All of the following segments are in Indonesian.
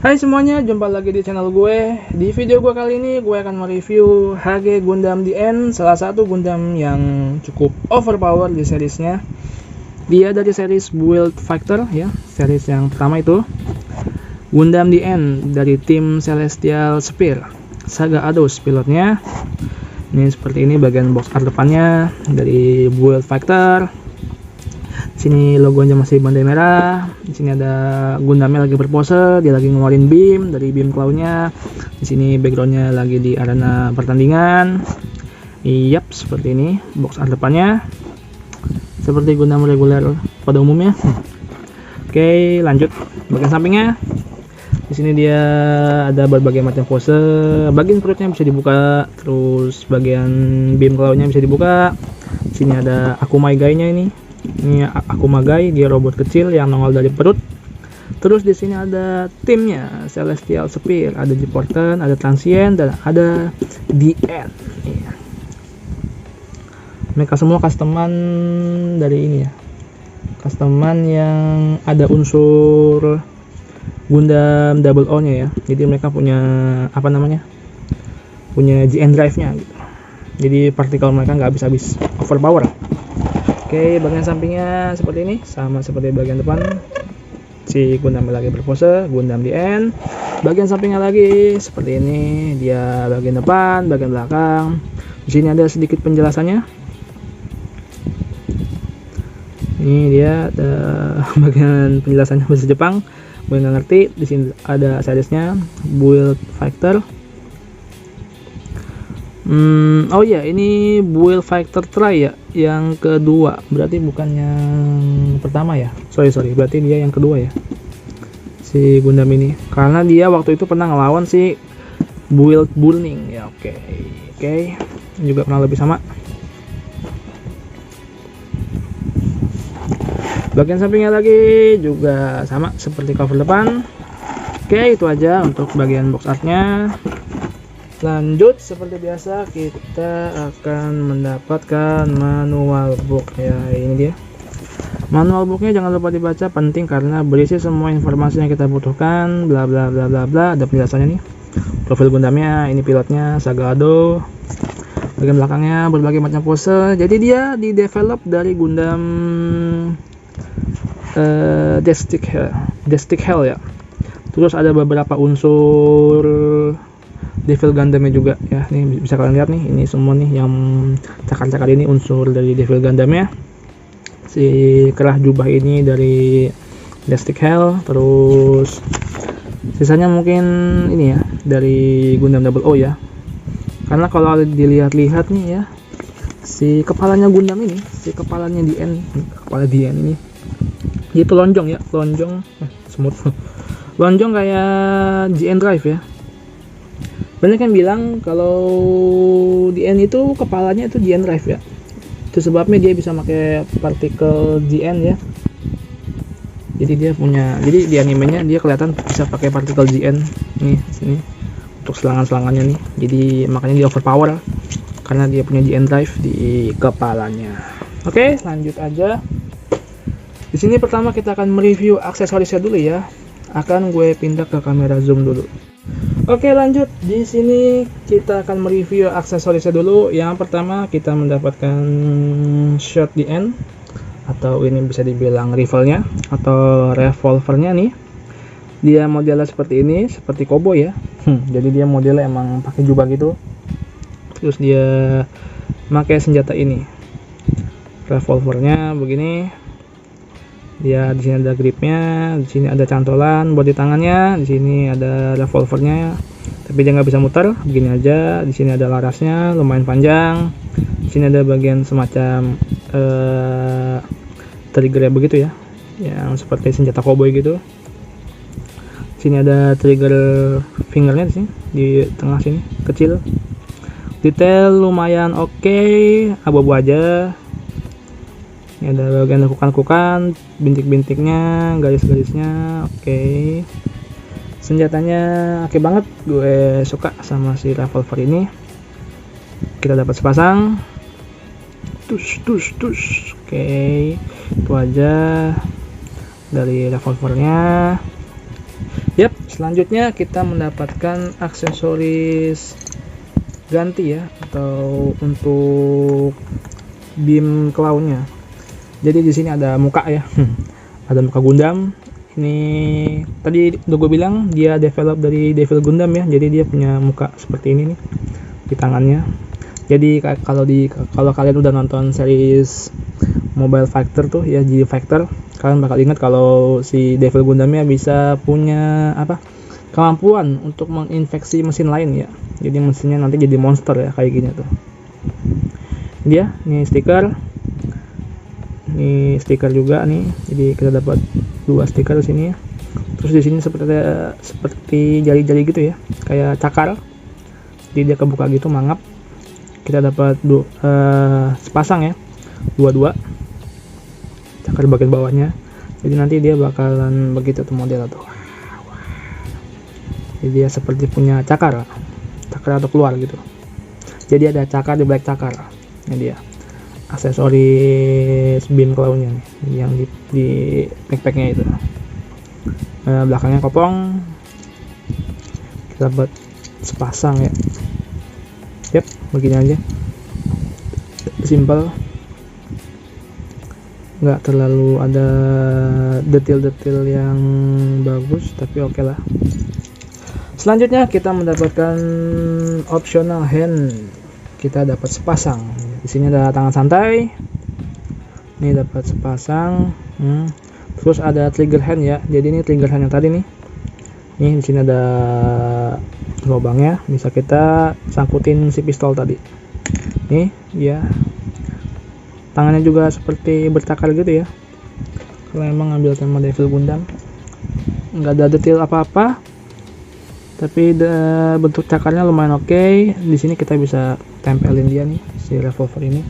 Hai semuanya, jumpa lagi di channel gue. Di video gue kali ini gue akan mereview HG Gundam DN, salah satu Gundam yang cukup overpower di seriesnya. Dia dari series Build Fighter ya, series yang pertama itu. Gundam DN dari tim Celestial Sphere, Saga Ados pilotnya. Ini seperti ini bagian box art depannya dari Build Fighter. Sini logonya masih bandai merah. Di sini ada Gundamnya lagi berpose, dia lagi ngeluarin beam dari beam cloud-nya. Di sini backgroundnya lagi di arena pertandingan. Yap, seperti ini box art depannya. Seperti Gundam reguler pada umumnya. Oke, lanjut bagian sampingnya. Di sini dia ada berbagai macam pose. Bagian perutnya bisa dibuka, terus bagian beam cloud-nya bisa dibuka. Di sini ada Akumai Gai-nya ini. Ini Akuma Gai, dia robot kecil yang nongol dari perut. Terus di sini ada timnya Celestial Sphere, ada G-Porten, ada Transient, dan ada DN. Iya. Mereka semua customan dari ini ya, customan yang ada unsur Gundam Double O nya ya. Jadi mereka punya apa namanya, punya GN drive nya gitu. Jadi partikel mereka nggak habis-habis, overpower. Oke, bagian sampingnya seperti ini, sama seperti bagian depan. Si Gundam lagi berpose, Gundam DN. Bagian sampingnya lagi seperti ini, dia bagian depan, bagian belakang. Di sini ada sedikit penjelasannya. Ini dia ada bagian penjelasannya bahasa Jepang. Gue nggak ngerti. Di sini ada seriesnya Build Fighter. Oh ya, ini Build Fighter Try ya, yang kedua. Berarti bukan yang pertama ya. Sorry, berarti dia yang kedua ya, si Gundam ini. Karena dia waktu itu pernah ngelawan si Build Burning ya. Oke. Juga pernah lebih sama. Bagian sampingnya lagi juga sama seperti cover depan. Oke, itu aja untuk bagian box artnya. Lanjut, seperti biasa kita akan mendapatkan manual book ya. Ini dia manual booknya, jangan lupa dibaca, penting karena berisi semua informasi yang kita butuhkan, bla bla bla bla bla. Ada penjelasannya nih, profil Gundamnya, ini pilotnya Saga Ado, bagian belakangnya berbagai macam pose. Jadi dia di develop dari Gundam Destic Hell ya. Terus ada beberapa unsur Devil Gundamnya juga ya. Nih bisa kalian lihat nih, ini semua nih yang cakar-cakar ini unsur dari Devil Gundamnya. Si kerah jubah ini dari Destic Hell. Terus sisanya mungkin ini ya dari Gundam Double O ya. Karena kalau dilihat-lihat nih ya, si kepalanya Gundam ini, si kepalanya DN, kepala DN ini dia lonjong ya, semut lonjong kayak GN Drive ya. Banyak yang bilang kalau DN itu kepalanya itu GN Drive ya. Itu sebabnya dia bisa pakai partikel GN ya. Jadi dia punya, jadi di animenya dia kelihatan bisa pakai partikel GN nih sini untuk selangan-selangannya nih. Jadi makanya dia overpower karena dia punya GN Drive di kepalanya. Oke, lanjut aja. Di sini pertama kita akan mereview aksesorisnya dulu ya. Akan gue pindah ke kamera zoom dulu. Oke, lanjut. Di sini kita akan mereview aksesorisnya dulu. Yang pertama kita mendapatkan shot DN, atau ini bisa dibilang rifle-nya atau revolvernya nih. Dia modelnya seperti ini, seperti cowboy ya. Jadi dia modelnya emang pakai jubah gitu. Terus dia pakai senjata ini. Revolvernya begini. Dia di sini ada gripnya, di sini ada cantolan buat di tangannya, di sini ada revolvernya, tapi dia nggak bisa muter, begini aja. Di sini ada larasnya, lumayan panjang. Di sini ada bagian semacam triggernya begitu ya, yang seperti senjata cowboy gitu. Di sini ada trigger fingernya di sini, di tengah sini kecil. Detail lumayan oke, abu-abu aja. Ini ada bagian lekukan-lekukan, bintik-bintiknya, garis-garisnya, oke. Senjatanya oke banget, gue suka sama si revolver ini. Kita dapat sepasang. Oke, itu aja dari revolvernya. Yap, Selanjutnya kita mendapatkan aksesoris ganti ya, atau untuk beam clown-nya. Jadi di sini ada muka ya. Ada muka Gundam. Ini tadi udah gue bilang dia develop dari Devil Gundam ya. Jadi dia punya muka seperti ini nih di tangannya. Jadi kalau kalian udah nonton series Mobile Fighter tuh ya, G Fighter, kalian bakal ingat kalau si Devil Gundamnya bisa punya kemampuan untuk menginfeksi mesin lain ya. Jadi mesinnya nanti jadi monster ya, kayak gini tuh. Dia nih stiker. Ini stiker juga nih. Jadi kita dapat 2 stiker di sini ya. Terus di sini seperti jari-jari gitu ya, kayak cakar. Jadi dia kebuka gitu, mangap. Kita dapat sepasang ya, dua cakar bagian bawahnya. Jadi nanti dia bakalan begitu tuh model tuh. Jadi dia seperti punya cakar atau keluar gitu. Jadi ada cakar di balik cakar. Ini dia aksesoris beam clown-nya nih, yang di backpacknya itu. Belakangnya kopong. Kita buat sepasang ya. Yap, begini aja. Simple. Nggak terlalu ada detail-detail yang bagus, tapi oke lah. Selanjutnya kita mendapatkan optional hand. Kita dapat sepasang. Di sini ada tangan santai. Ini dapat sepasang. Terus ada trigger hand ya. Jadi ini trigger hand yang tadi nih. Nih di sini ada lubangnya, bisa kita sangkutin si pistol tadi. Nih ya. Tangannya juga seperti bercakar gitu ya. Kalau emang ngambil tema Devil Gundam, nggak ada detail apa-apa. Tapi bentuk cakarnya lumayan oke. Di sini kita bisa tempelin dia nih, si revolver ini.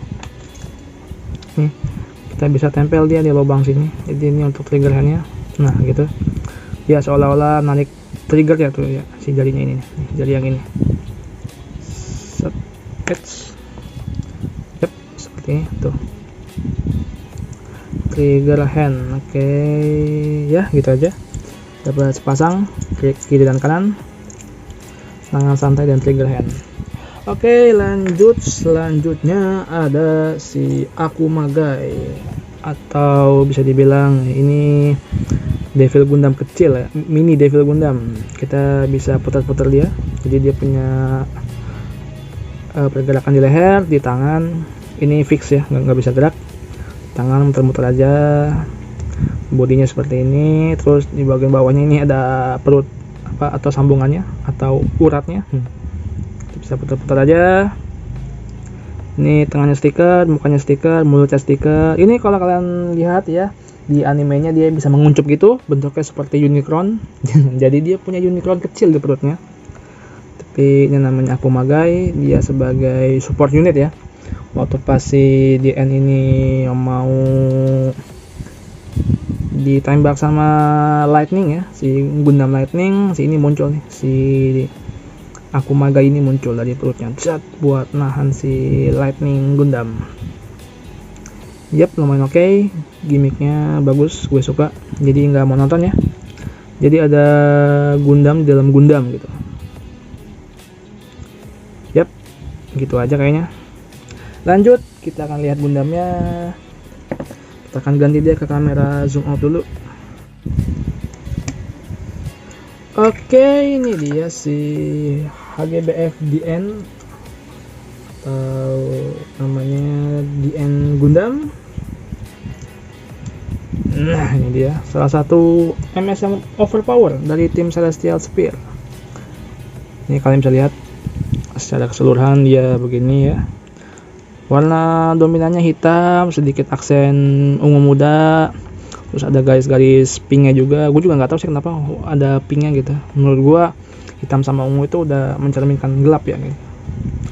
Nih, kita bisa tempel dia di lubang sini. Jadi ini untuk trigger handnya. Nah, gitu. Dia seolah-olah narik trigger ya tuh ya, si jarinya ini nih, jari yang ini. Set. Yep, seperti ini tuh. Trigger hand. Oke, ya gitu aja. Dapat sepasang kiri dan kanan. Tangan santai dan trigger hand. Oke, lanjut. Selanjutnya ada si Akumagai, atau bisa dibilang ini Devil Gundam kecil ya, mini Devil Gundam. Kita bisa putar-putar dia. Jadi dia punya pergerakan di leher, di tangan. Ini fix ya, nggak bisa gerak. Tangan muter-muter aja. Bodinya seperti ini. Terus di bagian bawahnya ini ada perut atau sambungannya atau uratnya. Bisa putar-putar aja. Ini tangannya stiker, mukanya stiker, mulutnya stiker. Ini kalau kalian lihat ya, di animenya dia bisa menguncup gitu, bentuknya seperti unicorn. Jadi dia punya unicorn kecil di perutnya. Tapi ini namanya Akumagai, dia sebagai support unit ya. Waktu pas si DN ini mau ditembak sama Lightning ya, si Gundam Lightning, si ini muncul nih, si Akumagai ini muncul dari perutnya, buat nahan si Lightning Gundam. Yap, lumayan oke, gimmicknya bagus, gue suka. Jadi nggak monoton ya. Jadi ada Gundam di dalam Gundam gitu. Yap, gitu aja kayaknya. Lanjut, kita akan lihat Gundamnya. Kita akan ganti dia ke kamera zoom out dulu. Oke, ini dia si HGBF DN, atau namanya DN Gundam. Nah, ini dia salah satu MSM overpower dari tim Celestial Sphere. Ini kalian bisa lihat secara keseluruhan dia begini ya. Warna dominannya hitam, sedikit aksen ungu muda. Terus ada garis-garis pinknya juga. Gue juga nggak tahu sih kenapa ada pinknya gitu. Menurut gue hitam sama ungu itu udah mencerminkan gelap ya. Gitu.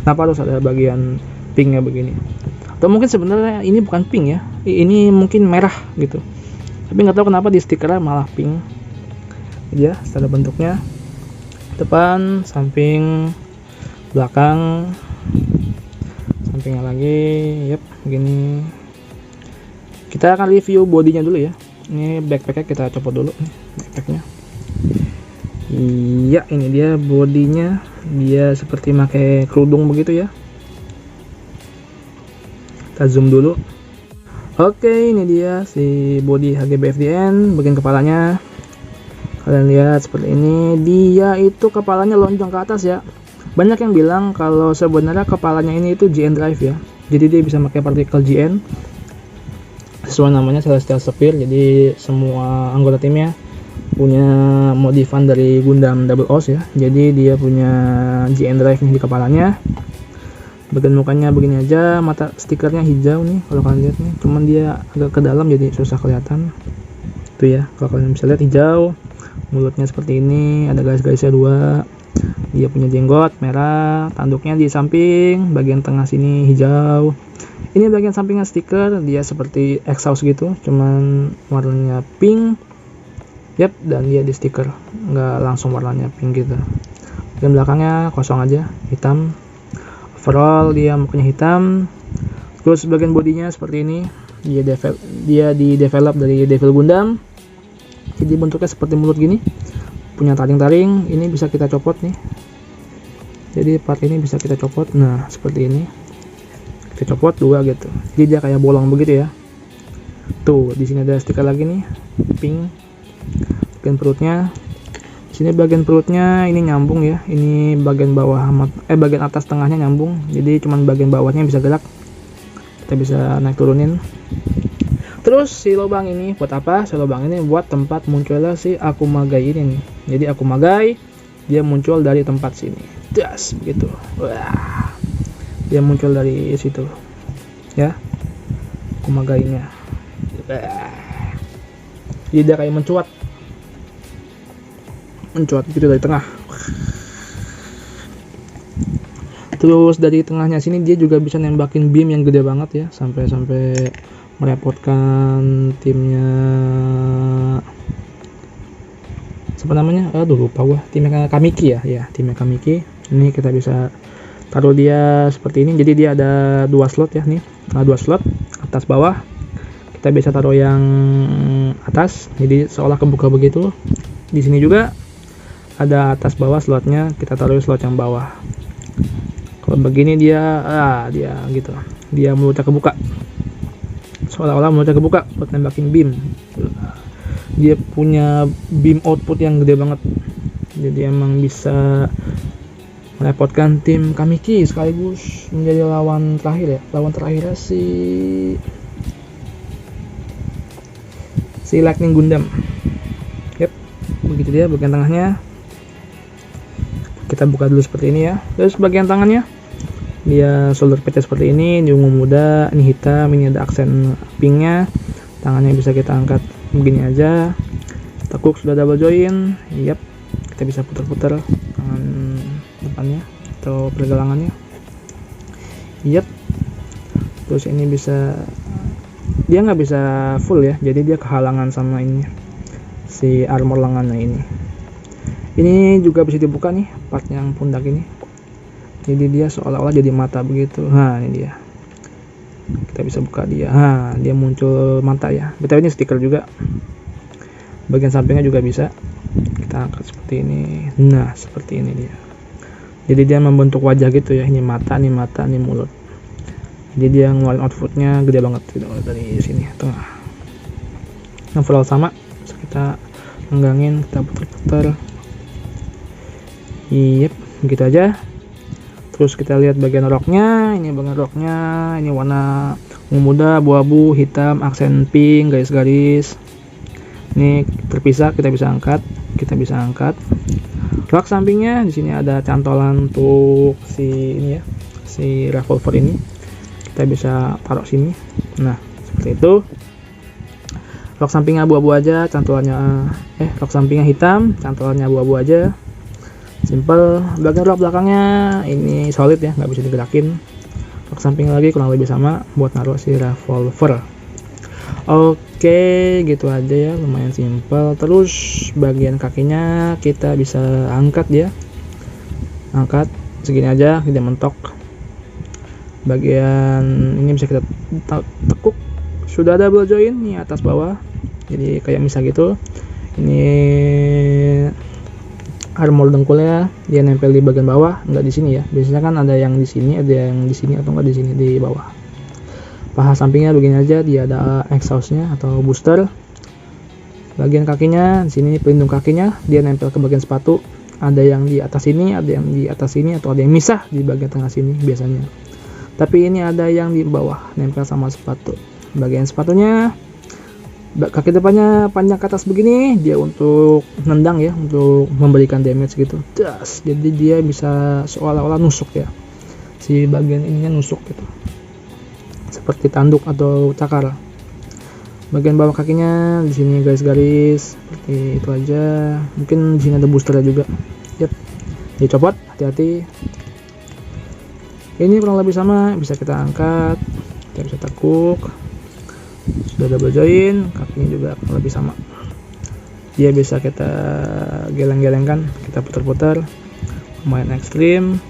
Kenapa harus ada bagian pinknya begini? Atau mungkin sebenarnya ini bukan pink ya. Ini mungkin merah gitu. Tapi nggak tahu kenapa di stikernya malah pink. Ya, secara bentuknya. Depan, samping, belakang. Sampingnya lagi, yep, begini. Kita akan review bodinya dulu ya. Ini backpacknya kita copot dulu nih, backpacknya. Iya, ini dia bodinya, dia seperti pakai kerudung begitu ya. Kita zoom dulu. Oke, ini dia si body HGB FDN, bagian kepalanya. Kalian lihat seperti ini, dia itu kepalanya lonjong ke atas ya. Banyak yang bilang kalau sebenarnya kepalanya ini itu GN drive ya. Jadi dia bisa pakai partikel GN. Sesuai namanya Celestial Sphere, jadi semua anggota timnya punya modifan dari Gundam Double Oss ya. Jadi dia punya GN drive nih di kepalanya. Bagian mukanya begini aja, mata stikernya hijau nih kalau kalian lihat nih, cuman dia agak ke dalam jadi susah kelihatan. Tuh ya, kalau kalian bisa lihat hijau. Mulutnya seperti ini, ada garis-garisnya 2. Dia punya jenggot merah, tanduknya di samping, bagian tengah sini hijau. Ini bagian sampingnya stiker, dia seperti exhaust gitu, cuman warnanya pink. Yap, dan dia di stiker, nggak langsung warnanya pink gitu. Bagian belakangnya kosong aja, hitam. Overall dia mukanya hitam. Terus bagian bodinya seperti ini, dia di develop dari Devil Gundam. Jadi bentuknya seperti mulut gini, punya taring-taring. Ini bisa kita copot nih, jadi part ini bisa kita copot. Nah seperti ini, kita copot 2 gitu, jadi dia kayak bolong begitu ya. Tuh di sini ada stiker lagi nih, pink. Bagian perutnya, sini bagian perutnya ini nyambung ya. Ini bagian bawah bagian atas tengahnya nyambung, jadi cuman bagian bawahnya bisa gerak, kita bisa naik turunin. Terus si lubang ini buat apa? Si lubang ini buat tempat munculnya si Akumagai ini nih. Jadi Akumagai dia muncul dari tempat sini. Das begitu. Wah. Dia muncul dari situ. Ya. Akumagainya. Jadi dia kayak mencuat. Mencuat gitu dari tengah. Terus dari tengahnya sini dia juga bisa nembakin beam yang gede banget ya, sampai merepotkan timnya. Siapa namanya? Aduh lupa gua. Timnya Kamiki ya, timnya Kamiki. Ini kita bisa taruh dia seperti ini. Jadi dia ada 2 slot ya nih. Ada 2 slot atas bawah. Kita bisa taruh yang atas. Jadi seolah kebuka begitu. Di sini juga ada atas bawah slotnya. Kita taruh slot yang bawah. Kalau begini dia gitu. Dia mulutnya kebuka. Seolah-olah mulutnya kebuka buat nembakin beam. Dia punya beam output yang gede banget. Jadi emang bisa merepotkan tim Kamiki sekaligus menjadi lawan terakhir ya. Lawan terakhirnya si Lightning Gundam. Yep, begitu dia bagian tengahnya. Kita buka dulu seperti ini ya. Terus bagian tangannya, dia solder PT seperti ini, di ungu muda, ini hitam, ini ada aksen pinknya. Tangannya bisa kita angkat begini aja. Tekuk sudah double join. Yap, kita bisa putar-putar tangan depannya atau pergelangannya. Yap. Terus ini bisa, dia nggak bisa full ya, jadi dia kehalangan sama ini si armor lengannya ini. Ini juga bisa dibuka nih part yang pundak ini. Jadi dia seolah-olah jadi mata begitu. Nah ini dia, kita bisa buka dia. Nah dia muncul mata ya. Betul, ini stiker juga. Bagian sampingnya juga bisa kita angkat seperti ini. Nah seperti ini dia. Jadi dia membentuk wajah gitu ya. Ini mata, ini mulut. Jadi dia ngeluarin outputnya gede banget gitu dari sini tengah. Overall sama. Bisa kita lenggangin, kita putar-putar. Yep, begitu aja. Terus kita lihat bagian roknya. Ini bagian roknya, ini warna ungu muda, abu-abu, hitam, aksen pink, garis-garis. Ini terpisah, kita bisa angkat. Rok sampingnya di sini ada cantolan untuk si ini ya, si revolver ini. Kita bisa taruh sini. Nah, seperti itu. Rok sampingnya abu-abu aja, cantolannya rok sampingnya hitam, cantolannya abu-abu aja. Simple. Bagian rok belakangnya ini solid ya, nggak bisa digerakin. Rok samping lagi kurang lebih sama buat naruh si revolver. Oke, gitu aja ya, lumayan simple. Terus bagian kakinya kita bisa angkat dia. Angkat segini aja, tidak mentok. Bagian ini bisa kita tekuk. Sudah ada double join nih atas bawah. Jadi kayak misah gitu. Ini armor dengkulnya dia nempel di bagian bawah, nggak di sini ya. Biasanya kan ada yang di sini, ada yang di sini, atau nggak di sini di bawah. Paha sampingnya begini aja, dia ada exhaustnya atau booster. Bagian kakinya di sini pelindung kakinya, dia nempel ke bagian sepatu. Ada yang di atas sini, ada yang di atas sini, atau ada yang misah di bagian tengah sini biasanya. Tapi ini ada yang di bawah nempel sama sepatu. Bagian sepatunya kaki depannya panjang ke atas begini, dia untuk nendang ya, untuk memberikan damage gitu. Das, jadi dia bisa seolah-olah nusuk ya, si bagian ininya nusuk gitu, seperti tanduk atau cakar. Bagian bawah kakinya di sini garis-garis seperti itu aja. Mungkin di sini ada boosternya juga. Yap, dia copot, hati-hati. Ini kurang lebih sama, bisa kita angkat, kita bisa tekuk. Sudah double join, kakinya juga lebih sama. Dia bisa kita geleng-gelengkan, kita putar-putar, main ekstrim,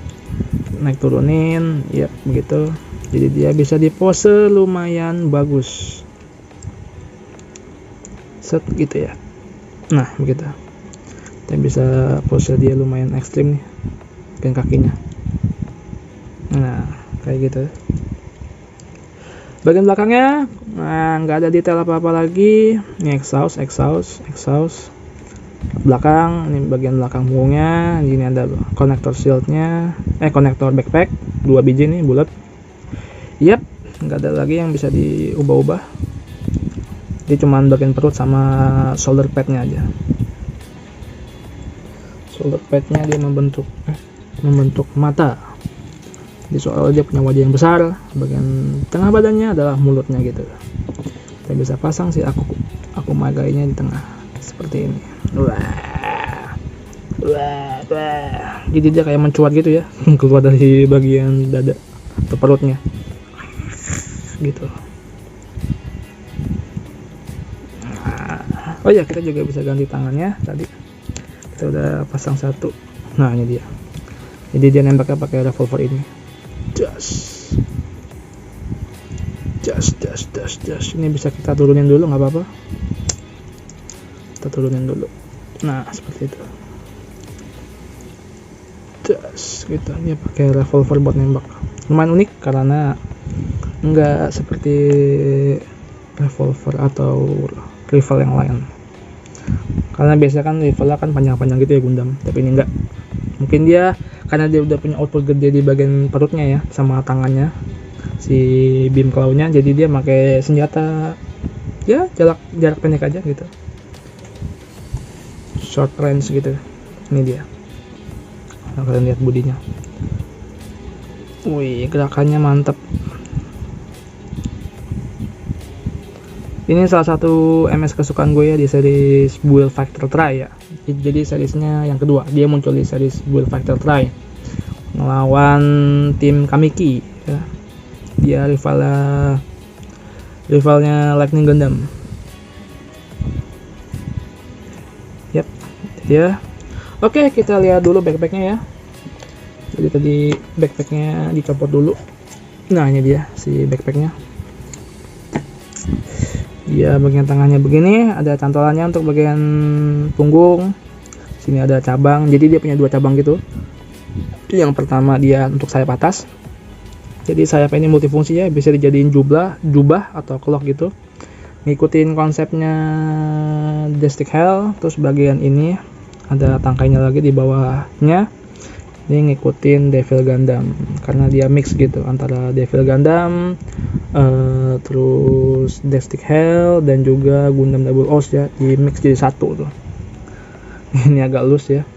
naik turunin, ya begitu. Jadi dia bisa di pose lumayan bagus, set gitu ya. Nah begitu, kita bisa pose dia lumayan ekstrim nih, dengan kakinya. Nah kayak gitu. Bagian belakangnya nggak ada detail apa-apa lagi. Ini exhaust belakang. Ini bagian belakang punggungnya. Ini ada konektor shieldnya, konektor backpack 2 biji nih bulat. Yap, nggak ada lagi yang bisa diubah-ubah. Dia cuman bagian perut sama shoulder padnya aja. Shoulder padnya dia membentuk mata. Jadi soal dia punya wajah yang besar, bagian tengah badannya adalah mulutnya gitu. Kita bisa pasang si aku magainya di tengah seperti ini. Wah. Jadi dia kayak mencuat gitu ya, keluar dari bagian dada atau perutnya. Gitu. Nah. Oh ya, kita juga bisa ganti tangannya tadi. Kita udah pasang satu. Nah, ini dia. Jadi dia nembaknya pakai revolver ini. Just. Ini bisa kita turunin dulu, nggak apa-apa. Kita turunin dulu. Nah seperti itu. Just gitu. Dia pakai revolver buat nembak. Lumayan unik karena nggak seperti revolver atau rifle yang lain. Karena biasanya kan rifle kan panjang-panjang gitu ya Gundam, tapi ini enggak. Mungkin dia karena dia udah punya output gede di bagian perutnya ya, sama tangannya si beam claw-nya, jadi dia pakai senjata ya jarak pendek aja gitu, short range gitu. Ini dia, nah, kalian lihat bodinya, wih gerakannya mantap. Ini salah satu MS kesukaan gue ya di series Build Factor Try ya. Jadi seriesnya yang kedua, dia muncul di series Build Factor Try melawan tim Kamiki ya. Dia rivalnya Lightning Gundam. Yap, dia. Oke, kita lihat dulu backpacknya ya. Jadi tadi backpacknya dicopot dulu. Nah ini dia si backpacknya. Dia bagian tangannya begini, ada cantolannya untuk bagian punggung. Sini ada cabang, jadi dia punya 2 cabang gitu. Yang pertama dia untuk sayap atas. Jadi sayap ini multifungsi ya, bisa dijadiin jubah atau cloak gitu. Ngikutin konsepnya Destic Hell. Terus bagian ini ada tangkainya lagi di bawahnya. Ini ngikutin Devil Gundam karena dia mix gitu antara Devil Gundam, terus Destic Hell dan juga Gundam Double Oath ya, di mix jadi satu tuh. Ini agak loose ya.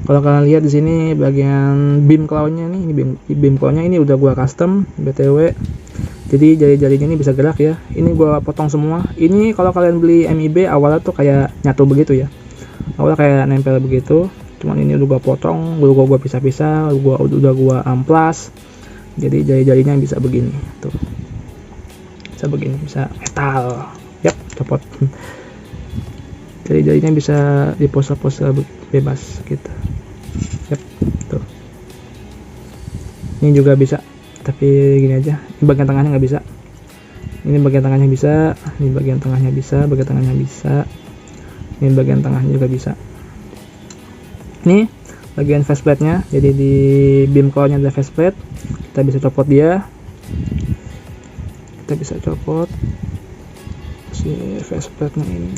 Kalau kalian lihat di sini bagian beam claw-nya nih, ini beam claw-nya ini udah gua custom BTW. Jadi jari-jarinya ini bisa gerak ya. Ini gua potong semua. Ini kalau kalian beli MIB awalnya tuh kayak nyatu begitu ya. Awalnya kayak nempel begitu. Cuman ini udah gua potong, gua pisah-pisah, udah gua amplas. Jadi jari-jarinya bisa begini tuh. Bisa begini, bisa metal. Yap, copot. Jari-jarinya bisa dipose-pose bebas gitu. Yap, tuh. Ini juga bisa, tapi gini aja. Ini bagian tengahnya nggak bisa. Ini bagian tengahnya bisa, ini bagian tengahnya bisa, bagian tengahnya bisa. Ini bagian tengahnya juga bisa. Ini bagian faceplate-nya, jadi di beam claw-nya ada faceplate, kita bisa copot dia, kita bisa copot si faceplate-nya ini,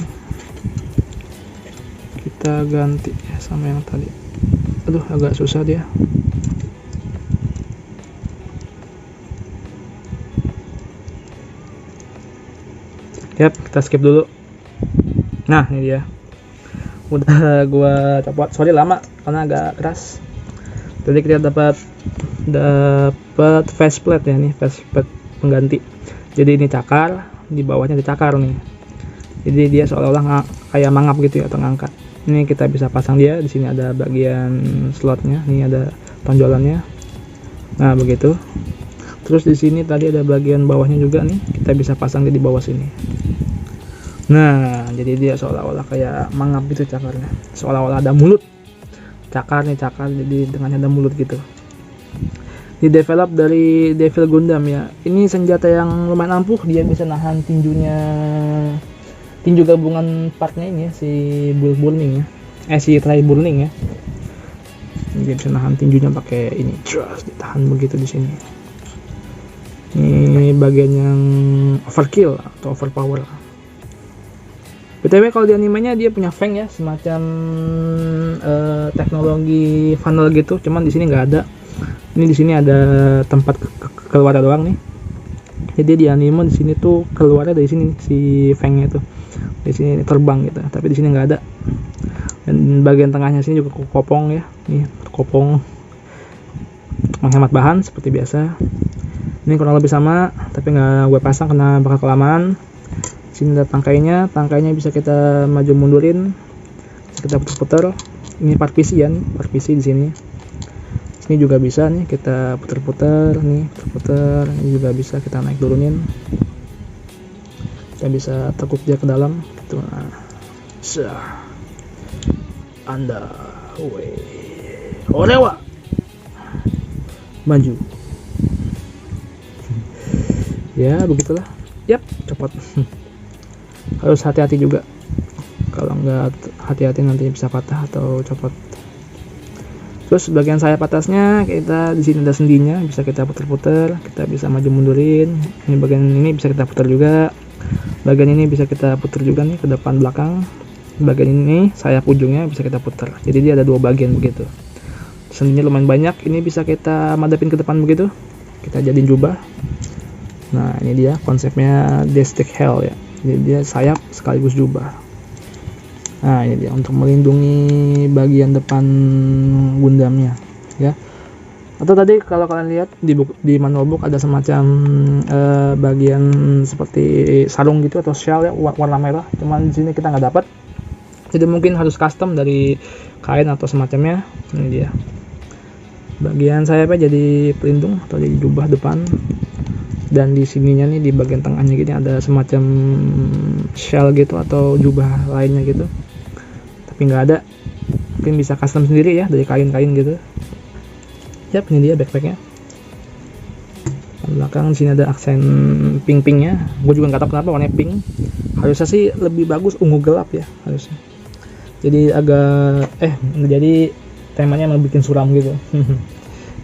kita ganti ya sama yang tadi. Aduh, agak susah dia. Yap, kita skip dulu. Nah, ini dia. Udah gua copot. Sorry lama karena agak keras. Tadi kita dapat faceplate ya, nih faceplate pengganti. Jadi ini cakar, di bawahnya dicakar nih. Jadi dia seolah-olah kayak mangap gitu ya, atau ngangkat. Ini kita bisa pasang dia. Di sini ada bagian slotnya. Ini ada tonjolannya. Nah, begitu. Terus di sini tadi ada bagian bawahnya juga nih. Kita bisa pasang dia di bawah sini. Nah, jadi dia seolah-olah kayak mangap gitu cakarnya. Seolah-olah ada mulut. Cakar, jadi tengahnya ada mulut gitu. Di develop dari Devil Gundam ya. Ini senjata yang lumayan ampuh, dia bisa nahan tinju gabungan partnya ini ya, si Bull Burning ya. Si Try Burning ya. Dia bisa nahan tinjunya pakai ini, terus ditahan begitu di sini. Ini bagian yang overkill atau overpower. BTW kalau di animenya dia punya fang ya, semacam teknologi funnel gitu, cuman di sini nggak ada. Ini di sini ada tempat keluar doang nih. Jadi di anime di sini tuh keluarnya dari sini si fangnya tuh. Di sini terbang gitu, tapi di sini nggak ada. Dan bagian tengahnya sini juga kopong ya. Nih, kopong menghemat bahan seperti biasa. Ini kurang lebih sama, tapi nggak gue pasang karena bakal kelamaan. Sini ada tangkainya bisa kita maju mundurin, bisa kita putar-putar. Ini part PC ya, part PC di sini. Sini juga bisa nih kita putar-putar, putar-putar. Ini juga bisa kita naik turunin. Kita bisa tekuk dia ke dalam. Gitu. Nah, Anda, Orewa, maju. Ya begitulah. Yap, copot. Harus hati-hati juga, kalau nggak hati-hati nanti bisa patah atau copot. Terus bagian sayap atasnya kita di sini ada sendinya, bisa kita putar-putar, kita bisa maju mundurin. Ini bagian ini bisa kita putar juga, bagian ini bisa kita putar juga nih ke depan belakang. Bagian ini sayap ujungnya bisa kita putar, jadi dia ada dua bagian begitu. Sendinya lumayan banyak, ini bisa kita madapin ke depan begitu, kita jadiin jubah. Nah, ini dia konsepnya Destek Hell ya. Jadi dia sayap sekaligus jubah. Nah, ini dia untuk melindungi bagian depan Gundamnya ya. Atau tadi kalau kalian lihat di manual book ada semacam bagian seperti sarung gitu atau shell ya, warna merah. Cuman di sini kita nggak dapat. Jadi mungkin harus custom dari kain atau semacamnya. Ini dia. Bagian sayapnya jadi pelindung atau jadi jubah depan. Dan di sininya nih di bagian tengahnya gini ada semacam shell gitu atau jubah lainnya gitu, tapi nggak ada. Mungkin bisa custom sendiri ya dari kain-kain gitu. Yap, ini dia backpacknya. Belakang sini ada aksen pink-pinknya. Gue juga nggak tahu kenapa warnanya pink. Harusnya sih lebih bagus ungu gelap ya harusnya. Jadi agak jadi temanya emang bikin suram gitu.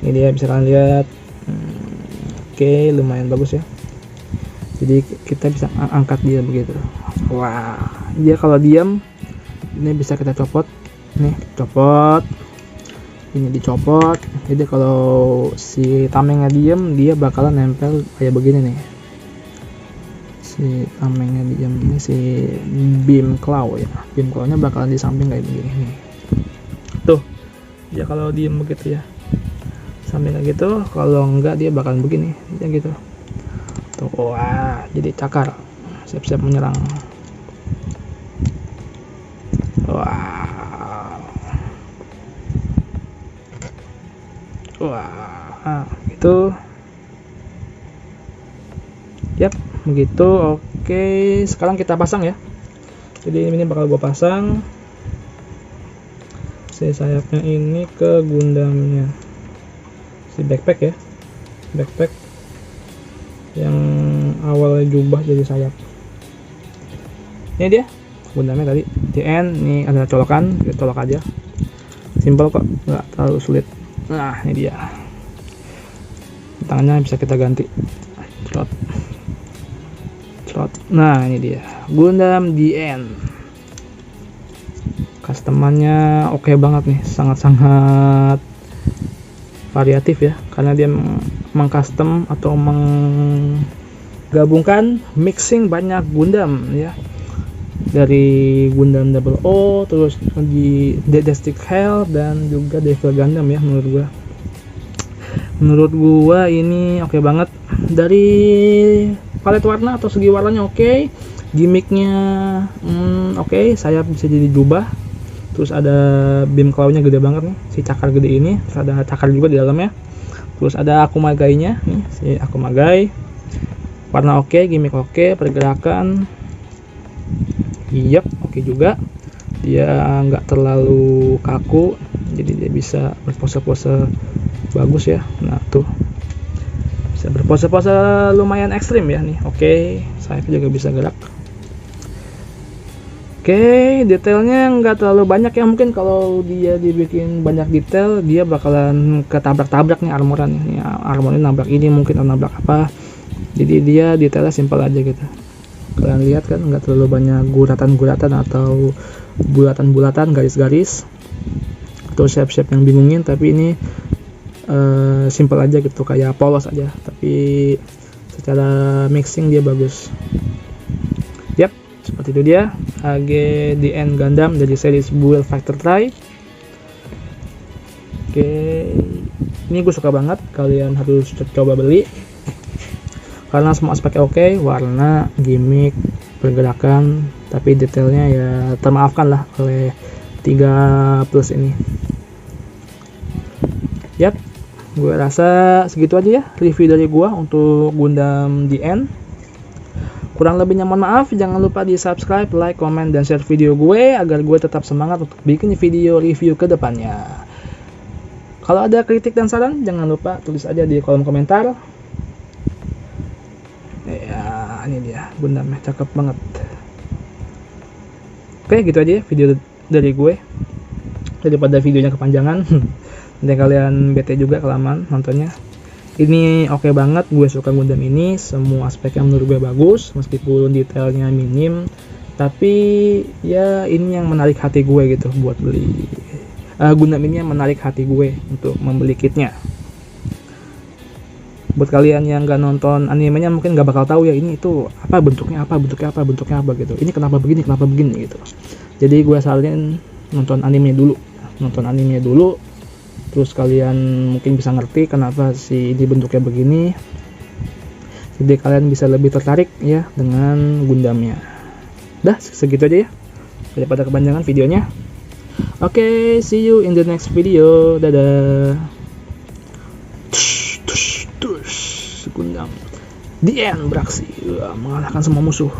Ini dia bisa kalian lihat. Oke, lumayan bagus ya. Jadi kita bisa angkat dia begitu. Wah, dia kalau diam ini bisa kita copot. Nih, copot. Ini dicopot. Jadi kalau si tamengnya diam, dia bakalan nempel kayak begini nih. Si tamengnya diam ini si beam claw ya. Beam claw-nya bakalan di samping kayak begini nih. Tuh. Dia kalau diam begitu ya. Sampai kayak gitu, kalau enggak dia bakalan begini ya gitu. Tuh, wah, jadi cakar, siap-siap menyerang. Wah, gitu. Yap, begitu. Oke, sekarang kita pasang ya. Jadi ini bakal gue pasang si sayapnya ini ke Gundamnya. Si backpack ya, backpack yang awalnya jubah jadi sayap. Ini dia Gundamnya tadi. Di end nih ada colokan, kita colok aja. Simpel kok, nggak terlalu sulit. Nah ini dia, tangannya bisa kita ganti. Cerot. Nah ini dia Gundam DN. Customannya oke banget nih, sangat-sangat variatif ya, karena dia mengcustom atau menggabungkan mixing banyak Gundam ya, dari Gundam Double O, terus di Didactic Hell, dan juga Devil Gundam ya. Menurut gua ini oke banget, dari palet warna atau segi warnanya oke, gimmicknya oke, sayap bisa jadi jubah, terus ada beam claw-nya gede banget nih, si cakar gede ini, terus ada cakar juga di dalamnya, terus ada Akumagainya nih, si Akumagai, warna oke, gimmick oke, pergerakan oke juga, dia nggak terlalu kaku, jadi dia bisa berpose-pose bagus ya. Nah tuh bisa berpose-pose lumayan ekstrim ya nih. Oke, sayapnya juga bisa gerak. Oke, detailnya nggak terlalu banyak ya, mungkin kalau dia dibikin banyak detail dia bakalan ketabrak-tabrak nih armoran nih. Armornya nabrak ini mungkin, atau nabrak apa, jadi dia detailnya simpel aja gitu. Kalian lihat kan, nggak terlalu banyak guratan-guratan atau bulatan-bulatan, garis-garis atau shape-shape yang bingungin, tapi ini simple aja gitu, kayak polos aja, tapi secara mixing dia bagus. Seperti itu dia HGDN Gundam dari series Build Factor Try. Oke, ini gue suka banget, kalian harus coba beli karena semua aspeknya oke, warna, gimmick, pergerakan, tapi detailnya ya termaafkan lah oleh 3 plus ini. Gue rasa segitu aja ya review dari gue untuk Gundam DN. Kurang lebihnya mohon maaf, jangan lupa di subscribe, like, comment, dan share video gue agar gue tetap semangat untuk bikin video review ke depannya. Kalau ada kritik dan saran, jangan lupa tulis aja di kolom komentar. Ya, ini dia Gundamnya, cakep banget. Oke, gitu aja ya video dari gue, daripada videonya kepanjangan. Nanti kalian bete juga kelamaan nontonnya. Ini oke banget, gue suka Gundam ini, semua aspeknya menurut gue bagus, meskipun detailnya minim, tapi ya ini yang menarik hati gue gitu buat beli. Gundam ini yang menarik hati gue untuk membeli kitnya. Buat kalian yang gak nonton animenya mungkin gak bakal tahu ya, ini itu apa bentuknya apa gitu, ini kenapa begini gitu. Jadi gue saranin nonton animenya dulu, terus kalian mungkin bisa ngerti kenapa si ini bentuknya begini, jadi kalian bisa lebih tertarik ya dengan Gundamnya. Dah segitu aja ya, daripada kepanjangan videonya. Oke, see you in the next video. Dadah. Gundam DN beraksi mengalahkan semua musuh.